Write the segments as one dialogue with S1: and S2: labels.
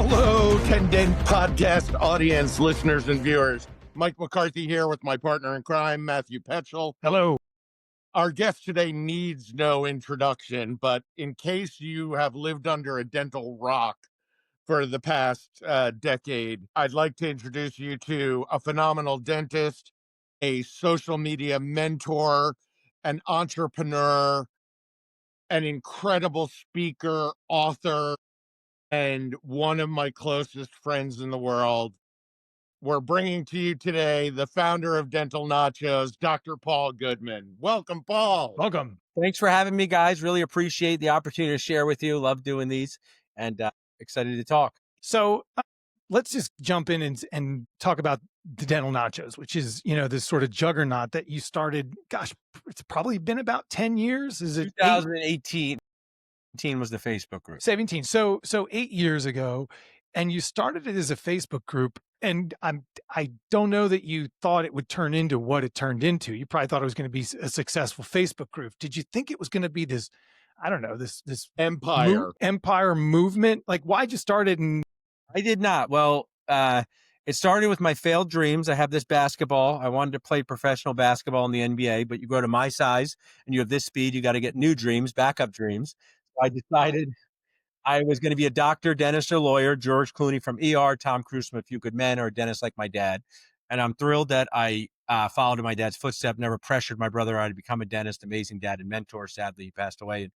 S1: Hello, Tendent Podcast audience, listeners and viewers. Mike McCarthy here with my partner in crime, Matthew Petchel.
S2: Hello.
S1: Our guest today needs no introduction, but in case you have lived under a dental rock for the past decade, I'd like to introduce you to a phenomenal dentist, a social media mentor, an entrepreneur, an incredible speaker, author, and one of my closest friends in the world. We're bringing to you today the founder of Dental Nachos, Dr. Paul Goodman. Welcome, Paul.
S2: Welcome.
S3: Thanks for having me, guys. Really appreciate the opportunity to share with you. Love doing these and excited to talk.
S2: So let's just jump in and talk about the Dental Nachos, which is, this sort of juggernaut that you started. Gosh, it's probably been about 10 years. Is it
S3: 2018 was the Facebook group.
S2: 17. So 8 years ago, and you started it as a Facebook group. And I don't know that you thought it would turn into what it turned into. You probably thought it was going to be a successful Facebook group. Did you think it was going to be this, I don't know, this empire movement? Like, why'd you start it? And
S3: I did not. Well, it started with my failed dreams. I have this basketball. I wanted to play professional basketball in the NBA, but you grow to my size and you have this speed, you got to get new dreams, backup dreams. So I decided I was going to be a doctor, dentist, or lawyer, George Clooney from ER, Tom Cruise from A Few Good Men, or a dentist like my dad. And I'm thrilled that I followed in my dad's footsteps, never pressured my brother to become a dentist, amazing dad and mentor. Sadly, he passed away at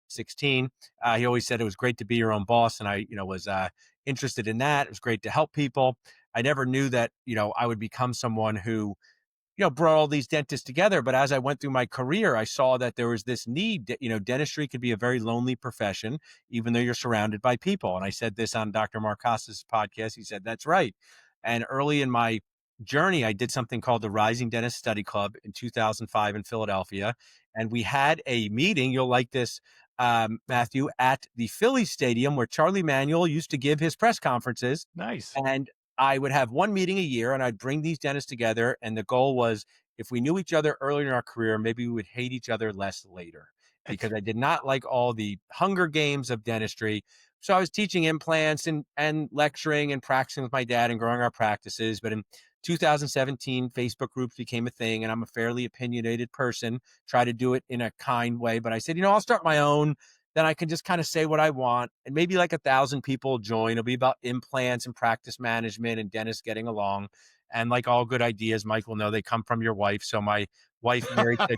S3: 16. He always said it was great to be your own boss. And I, was interested in that. It was great to help people. I never knew that, I would become someone who, brought all these dentists together. But as I went through my career, I saw that there was this need, dentistry could be a very lonely profession, even though you're surrounded by people. And I said this on Dr. Marcos's podcast. He said, that's right. And early in my journey, I did something called the Rising Dentist Study Club in 2005 in Philadelphia. And we had a meeting, you'll like this, Matthew, at the Philly Stadium where Charlie Manuel used to give his press conferences.
S2: nice.
S3: And I would have one meeting a year and I'd bring these dentists together. And the goal was, if we knew each other earlier in our career, maybe we would hate each other less later, because I did not like all the Hunger Games of dentistry. So I was teaching implants and lecturing and practicing with my dad and growing our practices. But in 2017, Facebook groups became a thing, and I'm a fairly opinionated person, try to do it in a kind way. But I said, I'll start my own. Then I can just kind of say what I want, and maybe like 1,000 people join. It'll be about implants and practice management and dentists getting along. And like all good ideas, Mike will know they come from your wife. So my wife, Mary, said,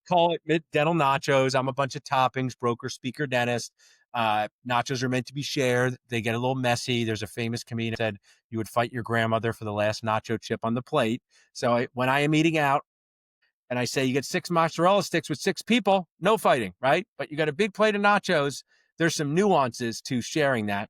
S3: call it Dental Nachos. I'm a bunch of toppings, broker, speaker, dentist. Nachos are meant to be shared. They get a little messy. There's a famous comedian that said you would fight your grandmother for the last nacho chip on the plate. So when I am eating out, and I say you get 6 mozzarella sticks with 6 people, no fighting, right? But you got a big plate of nachos. There's some nuances to sharing that.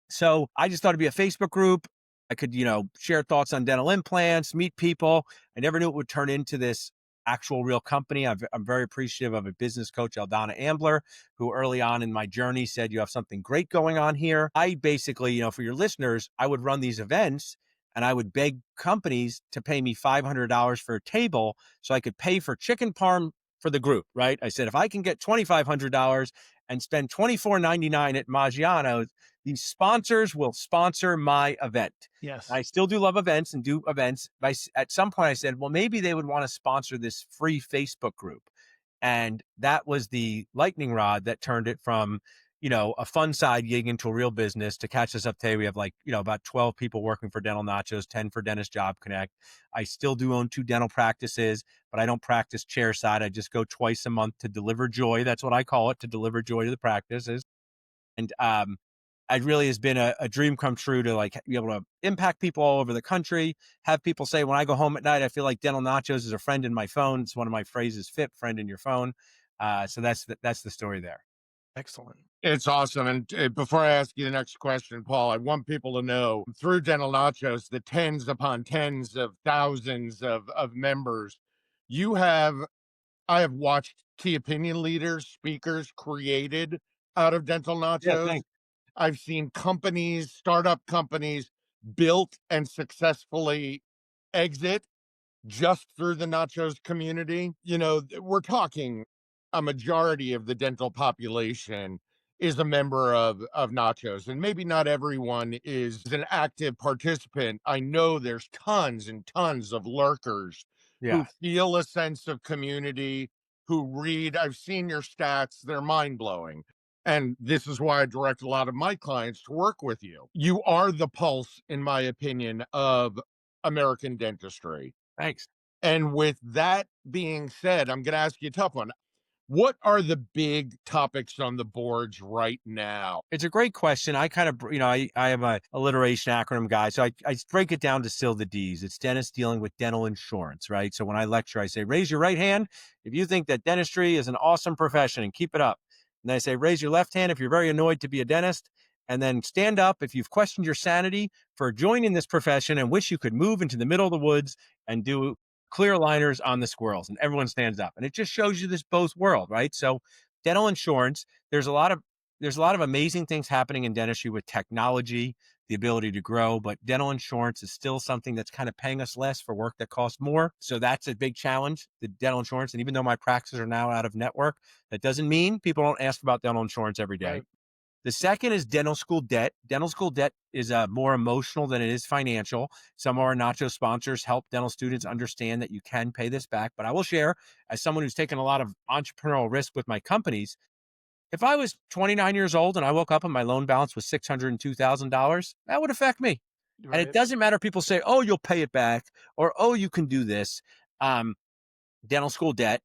S3: So I just thought it'd be a Facebook group. I could, share thoughts on dental implants, meet people. I never knew it would turn into this actual real company. I'm very appreciative of a business coach, Aldana Ambler, who early on in my journey said, you have something great going on here. I basically, for your listeners, I would run these events and I would beg companies to pay me $500 for a table so I could pay for chicken parm for the group, right? I said, if I can get $2,500 and spend $24.99 at Maggiano's, these sponsors will sponsor my event.
S2: Yes.
S3: I still do love events and do events. At some point I said, well, maybe they would want to sponsor this free Facebook group. And that was the lightning rod that turned it from, a fun side gig into a real business. To catch us up today, we have about 12 people working for Dental Nachos, 10 for Dentist Job Connect. I still do own 2 dental practices, but I don't practice chairside. I just go twice a month to deliver joy. That's what I call it, to deliver joy to the practices. And it really has been a dream come true to be able to impact people all over the country. Have people say, when I go home at night, I feel like Dental Nachos is a friend in my phone. It's one of my phrases, FIP, friend in your phone. So that's the story there.
S2: Excellent.
S1: It's awesome. And before I ask you the next question, Paul, I want people to know through Dental Nachos, the tens upon tens of thousands of members I have watched key opinion leaders, speakers created out of Dental
S3: Yeah,
S1: Nachos.
S3: thanks.
S1: I've seen startup companies built and successfully exit just through the nachos community. We're talking a majority of the dental population is a member of Nachos, and maybe not everyone is an active participant. I know there's tons and tons of lurkers who
S3: Yeah.
S1: feel a sense of community, who read. I've seen your stats, they're mind blowing. And this is why I direct a lot of my clients to work with you. You are the pulse, in my opinion, of American dentistry.
S3: Thanks.
S1: And with that being said, I'm going to ask you a tough one. What are the big topics on the boards right now?
S3: It's a great question. I kind of, I am a alliteration acronym guy. So I break it down to still the D's. It's dentists dealing with dental insurance, right? So when I lecture, I say, raise your right hand if you think that dentistry is an awesome profession and keep it up. And then I say, raise your left hand if you're very annoyed to be a dentist. And then stand up if you've questioned your sanity for joining this profession and wish you could move into the middle of the woods and do clear liners on the squirrels. And everyone stands up. And it just shows you this both world, right? So dental insurance, there's a lot of amazing things happening in dentistry with technology, the ability to grow, but dental insurance is still something that's kind of paying us less for work that costs more. So that's a big challenge, the dental insurance. And even though my practices are now out of network, that doesn't mean people don't ask about dental insurance every day.
S2: Right.
S3: The second is dental school debt. Dental school debt is more emotional than it is financial. Some of our Nacho sponsors help dental students understand that you can pay this back. But I will share, as someone who's taken a lot of entrepreneurial risk with my companies, if I was 29 years old and I woke up and my loan balance was $602,000, that would affect me. And it
S2: Right.
S3: doesn't matter if people say, oh, you'll pay it back, or, oh, you can do this. Dental school debt.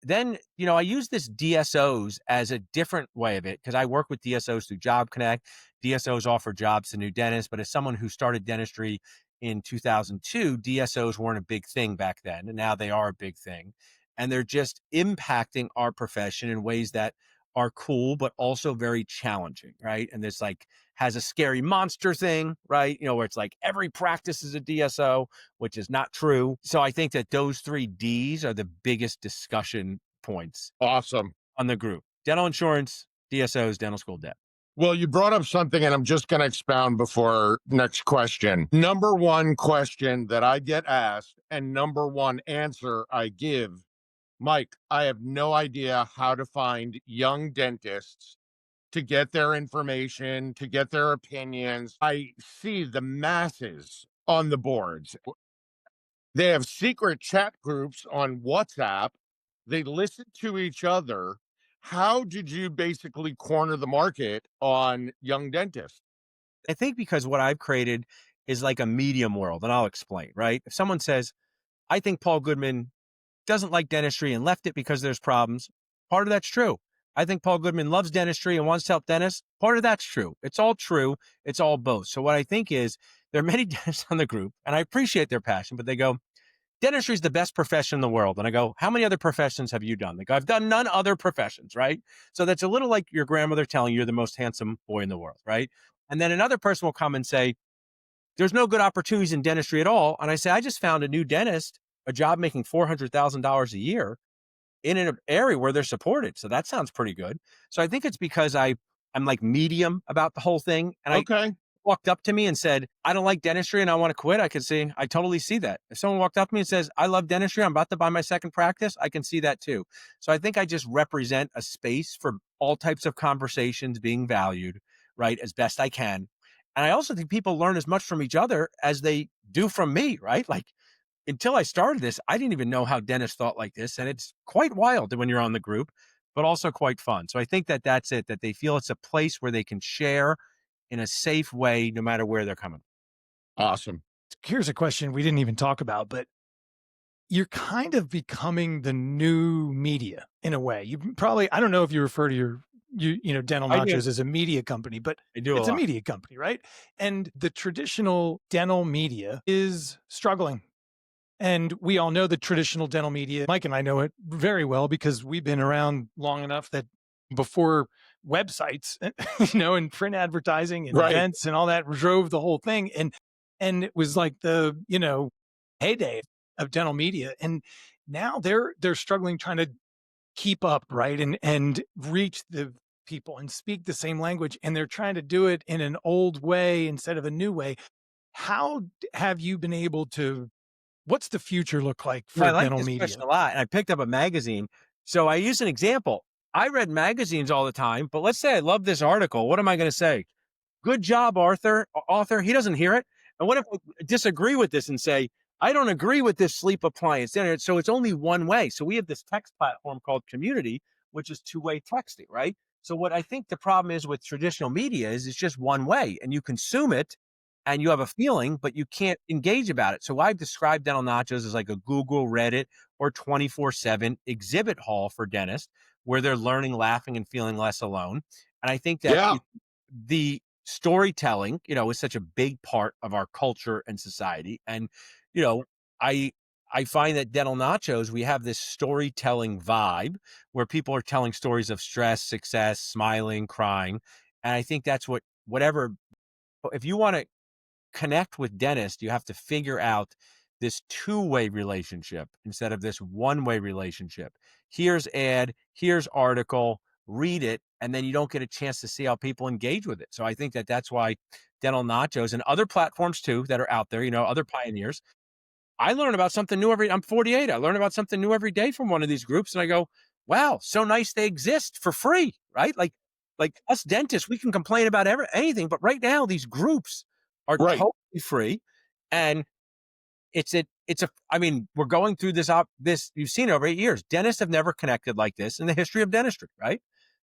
S3: Then, I use this DSOs as a different way of it because I work with DSOs through Job Connect. DSOs offer jobs to new dentists, but as someone who started dentistry in 2002, DSOs weren't a big thing back then, and now they are a big thing. And they're just impacting our profession in ways that are cool, but also very challenging, right? And this has a scary monster thing, right? Where it's like every practice is a DSO, which is not true. So I think that those 3 Ds are the biggest discussion points
S1: Awesome.
S3: on the group: dental insurance, DSOs, dental school debt.
S1: Well, you brought up something, and I'm just going to expound before next question. Number one question that I get asked, and number one answer I give, Mike, I have no idea how to find young dentists to get their information, to get their opinions. I see the masses on the boards. They have secret chat groups on WhatsApp. They listen to each other. How did you basically corner the market on young dentists?
S3: I think because what I've created is like a medium world, and I'll explain, right? If someone says, I think Paul Goodman doesn't like dentistry and left it because there's problems, part of that's true. I think Paul Goodman loves dentistry and wants to help dentists. Part of that's true. It's all true. It's all both. So what I think is there are many dentists on the group, and I appreciate their passion, but they go, dentistry is the best profession in the world. And I go, how many other professions have you done? They go, I've done none other professions, right? So that's a little like your grandmother telling you you're the most handsome boy in the world, right? And then another person will come and say, there's no good opportunities in dentistry at all. And I say, I just found a new dentist, a job making $400,000 a year in an area where they're supported. So that sounds pretty good. So I think it's because I'm like medium about the whole thing. And I
S1: Okay.
S3: walked up to me and said, I don't like dentistry and I want to quit, I could see, I totally see that. If someone walked up to me and says, I love dentistry, I'm about to buy my second practice, I can see that too. So I think I just represent a space for all types of conversations being valued, right, as best I can. And I also think people learn as much from each other as they do from me, right? Like until I started this, I didn't even know how dentists thought like this. And it's quite wild when you're on the group, but also quite fun. So I think that that's it, that they feel it's a place where they can share in a safe way, no matter where they're coming.
S1: Awesome.
S2: Here's a question we didn't even talk about, but you're kind of becoming the new media in a way. You probably, I don't know if you refer to Dental
S3: I do.
S2: Nachos as a media company, but
S3: I do a
S2: it's a
S3: lot.
S2: media company, right? And the traditional dental media is struggling. And we all know the traditional dental media. Mike and I know it very well because we've been around long enough that before websites, and print advertising and
S1: Right.
S2: events and all that drove the whole thing. And it was like the, heyday of dental media. And now they're struggling trying to keep up, right? And reach the people and speak the same language. And they're trying to do it in an old way instead of a new way. How have you been able to what's the future look like
S3: Well,
S2: for
S3: I like
S2: dental
S3: this question
S2: media?
S3: a lot. And I picked up a magazine. So I use an example. I read magazines all the time, but let's say I love this article. What am I going to say? Good job, author. He doesn't hear it. And what if I disagree with this and say, I don't agree with this sleep appliance? So it's only one way. So we have this text platform called Community, which is two-way texting, right? So what I think the problem is with traditional media is it's just one way and you consume it and you have a feeling, but you can't engage about it. So I've described Dental Nachos as like a Google, Reddit, or 24/7 exhibit hall for dentists where they're learning, laughing, and feeling less alone. And I think that
S1: Yeah.
S3: the storytelling, is such a big part of our culture and society. And, you know, I I find that Dental Nachos, we have this storytelling vibe where people are telling stories of stress, success, smiling, crying. And I think that's whatever, if you want to connect with dentists, you have to figure out this two-way relationship instead of this one-way relationship. Here's ad, here's article, read it, and then you don't get a chance to see how people engage with it. So I think that that's why Dental Nachos and other platforms too that are out there, other pioneers, I learn about something new I'm 48. I learn about something new every day from one of these groups. And I go, wow, so nice they exist for free, right? Like us dentists, we can complain about anything, but right now these groups are
S1: Right.
S3: totally free. And I mean, we're going through this, you've seen it over 8 years. Dentists have never connected like this in the history of dentistry, right?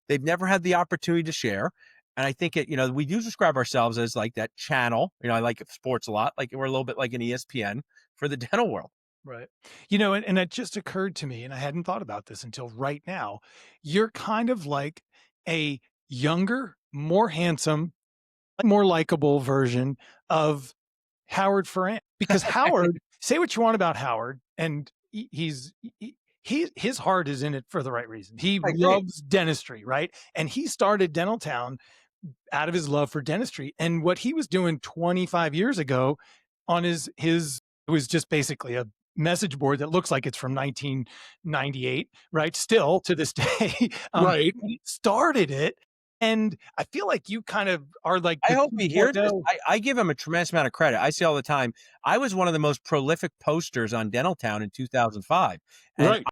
S3: They've never had the opportunity to share. And I think we do describe ourselves as like that channel. I like sports a lot. Like we're a little bit like an ESPN for the dental world.
S2: Right. And it just occurred to me, and I hadn't thought about this until right now. You're kind of like a younger, more handsome, more likable version of Howard Ferrand. Because Howard, say what you want about Howard, and his heart is in it for the right reason. He
S3: I agree.
S2: loves dentistry, right? And he started Dental Town out of his love for dentistry. And what he was doing 25 years ago on his it was just basically a message board that looks like it's from 1998, right? Still to this day.
S1: Right.
S2: He started it. And I feel like you kind of are like
S3: I
S2: the
S3: hope he hears this.
S2: 2.0.
S3: I give him a tremendous amount of credit. I say all the time, I was one of the most prolific posters on Dental Town in 2005. And
S1: Right.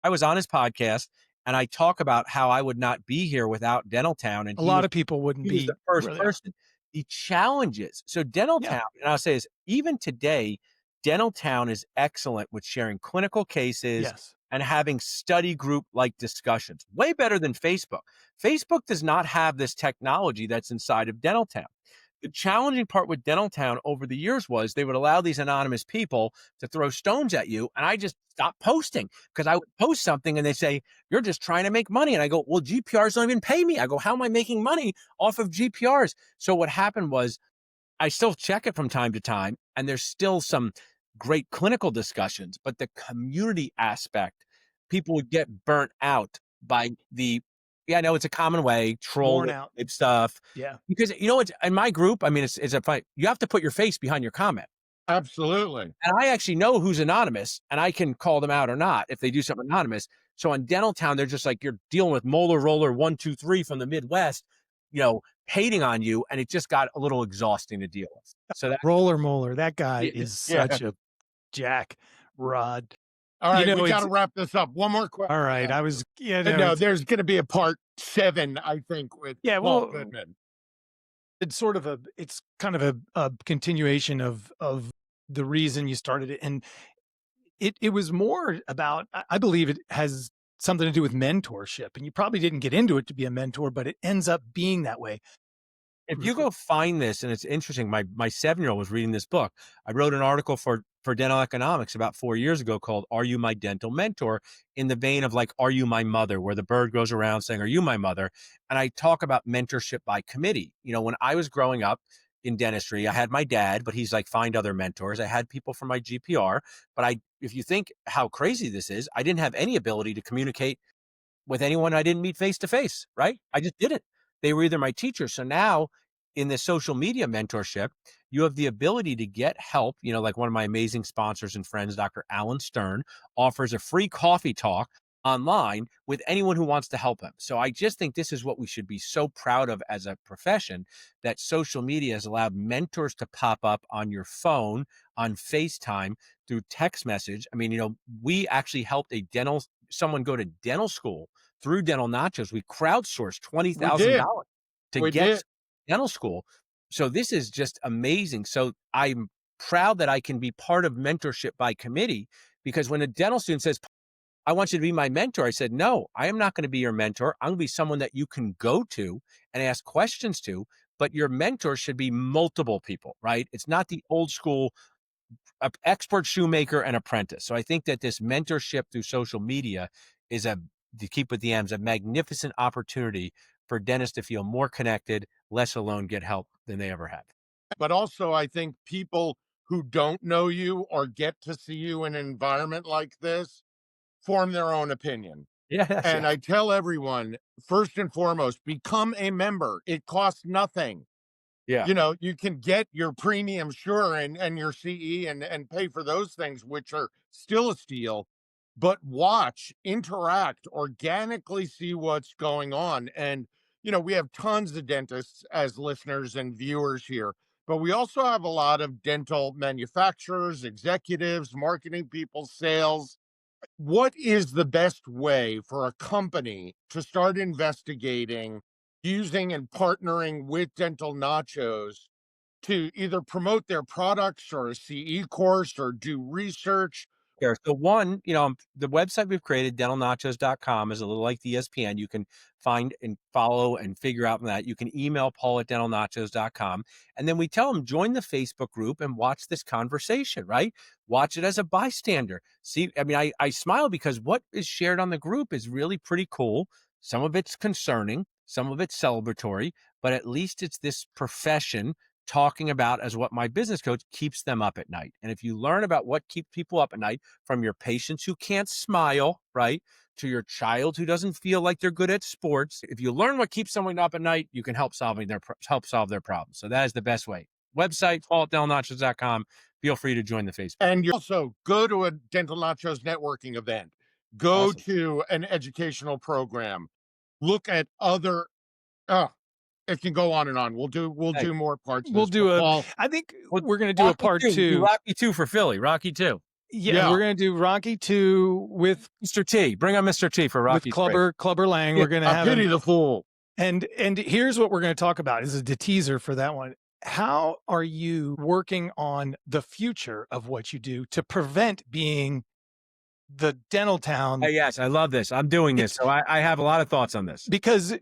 S3: I was on his podcast and I talk about how I would not be here without Dental Town. And
S2: A lot of people wouldn't
S3: he was
S2: be
S3: the first
S2: where they are.
S3: person. The challenges. So Dental
S2: Yeah.
S3: Town, and I'll say this, even today, Dental Town is excellent with sharing clinical cases
S2: Yes.
S3: and having study group like discussions. Way better than Facebook. Facebook does not have this technology that's inside of Dental Town. The challenging part with Dental Town over the years was they would allow these anonymous people to throw stones at you. And I just stopped posting because I would post something and they say, you're just trying to make money. And I go, well, GPRs don't even pay me. I go, how am I making money off of GPRs? So what happened was I still check it from time to time, and there's still some great clinical discussions, but the community aspect, people would get burnt out by yeah, I know it's a common way, troll
S2: Worn out.
S3: type stuff.
S2: Yeah.
S3: Because it's in my group, I mean, it's a fight. You have to put your face behind your comment.
S1: Absolutely.
S3: And I actually know who's anonymous and I can call them out or not if they do something anonymous. So on Dental Town, they're just like, you're dealing with Molar Roller 123 from the Midwest, hating on you. And it just got a little exhausting to deal with. So that,
S2: Roller Molar. That guy is
S1: Yeah.
S2: such a jack rod.
S1: All right. We got
S2: It's
S1: to wrap this up. One more question.
S2: all right. I was,
S1: No, there's going to be a part 7, I think, with
S2: yeah,
S1: Paul
S2: well,
S1: Goodman.
S2: it's kind of a continuation of the reason you started it. And it was more about, I believe it has something to do with mentorship. And you probably didn't get into it to be a mentor, but it ends up being that way.
S3: if you go find this, and it's interesting, my 7-year-old was reading this book. I wrote an article for dental economics about 4 years ago called "Are You My Dental Mentor?" in the vein of like "Are You My Mother?" where the bird goes around saying "Are you my mother?" And I talk about mentorship by committee. When I was growing up in dentistry, I had my dad, but he's like, find other mentors. I had people from my GPR, but if you think how crazy this is, I didn't have any ability to communicate with anyone I didn't meet face to face, right? I just didn't. They were either my teachers. So now in the social media mentorship, you have the ability to get help. Like one of my amazing sponsors and friends, Dr. Alan Stern, offers a free coffee talk online with anyone who wants to help him. So I just think this is what we should be so proud of as a profession, that social media has allowed mentors to pop up on your phone, on FaceTime, through text message. I mean, we actually helped a dental someone go to dental school through Dental Nachos. We crowdsourced
S1: We did.
S3: $20,000 to
S1: We
S3: get
S1: did.
S3: dental school. So this is just amazing. So I'm proud that I can be part of mentorship by committee, because when a dental student says, I want you to be my mentor, I said, no, I am not going to be your mentor. I'm going to be someone that you can go to and ask questions to, but your mentor should be multiple people, right? It's not the old school expert shoemaker and apprentice. So I think that this mentorship through social media is to keep with the M's, a magnificent opportunity for dentists to feel more connected, less alone, get help than they ever have.
S1: But also, I think people who don't know you or get to see you in an environment like this form their own opinion.
S3: Yes,
S1: And
S3: yeah.
S1: I tell everyone, first and foremost, become a member. It costs nothing.
S3: Yeah.
S1: You know, you can get your premium, sure, and your CE and pay for those things, which are still a steal, but watch, interact, organically see what's going on. And, you know, we have tons of dentists as listeners and viewers here, but we also have a lot of dental manufacturers, executives, marketing people, sales. What is the best way for a company to start investigating, using and partnering with Dental Nachos to either promote their products or a CE course or do research?
S3: There. So one, the website we've created, dentalnachos.com, is a little like the ESPN. You can find and follow and figure out from that. You can email Paul at dentalnachos.com. And then we tell them, join the Facebook group and watch this conversation, right? Watch it as a bystander. See, I mean, I smile because what is shared on the group is really pretty cool. Some of it's concerning, some of it's celebratory, but at least it's this profession talking about as what my business coach keeps them up at night. And if you learn about what keeps people up at night, from your patients who can't smile, right, to your child who doesn't feel like they're good at sports, if you learn what keeps someone up at night, you can help solve their problems. So that is the best way. Website, paul@dentalnachos.com. Feel free to join the Facebook.
S1: And you also go to a Dental Nachos networking event, go
S3: Awesome.
S1: to an educational program, look at other, uh, it can go on and on. We'll
S3: Hey,
S1: do more parts of
S2: We'll
S1: this,
S2: do
S1: but
S2: a,
S1: Paul,
S2: I think
S3: well,
S2: we're going to do a
S3: Rocky
S2: part
S3: 2. Do
S2: two.
S3: Rocky 2 for Philly. Rocky 2.
S2: Yeah,
S1: Yeah.
S2: we're going to do Rocky 2 with
S3: Mr. T. Bring on Mr. T for Rocky 3.
S2: Clubber Lang.
S3: Yeah,
S2: We're going to
S1: I
S2: have
S1: pity
S2: him.
S1: the fool.
S2: And here's what we're going to talk about. This is the teaser for that one. How are you working on the future of what you do to prevent being the dental town?
S3: Yes, I love this. I'm doing this. So I have a lot of thoughts on this.
S2: Because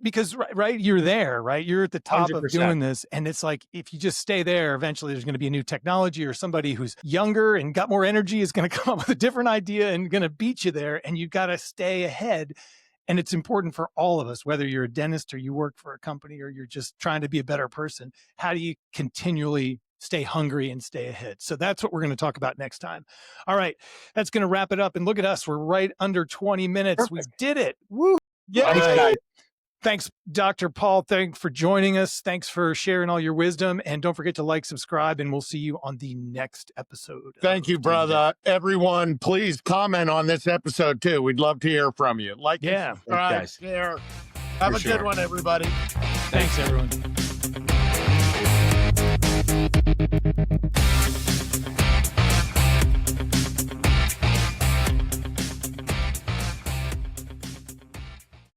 S2: right, you're there, right? You're at the top of
S3: 100%.
S2: doing this. And it's like, if you just stay there, eventually there's going to be a new technology, or somebody who's younger and got more energy is going to come up with a different idea and going to beat you there. And you've got to stay ahead. And it's important for all of us, whether you're a dentist or you work for a company or you're just trying to be a better person. How do you continually stay hungry and stay ahead? So that's what we're going to talk about next time. All right, that's going to wrap it up. And look at us. We're right under 20 minutes.
S3: Perfect.
S2: We did it. Woo.
S1: Yeah.
S2: All right. Thanks, Dr. Paul. Thanks for joining us. Thanks for sharing all your wisdom. And don't forget to like, subscribe, and we'll see you on the next episode.
S1: Thank you, brother. Everyone, please comment on this episode too. We'd love to hear from you. Like,
S2: Yeah.
S1: and subscribe,
S3: Thanks, guys.
S1: share. Have
S3: For
S1: a good
S3: sure.
S1: one, everybody.
S2: Thanks, everyone.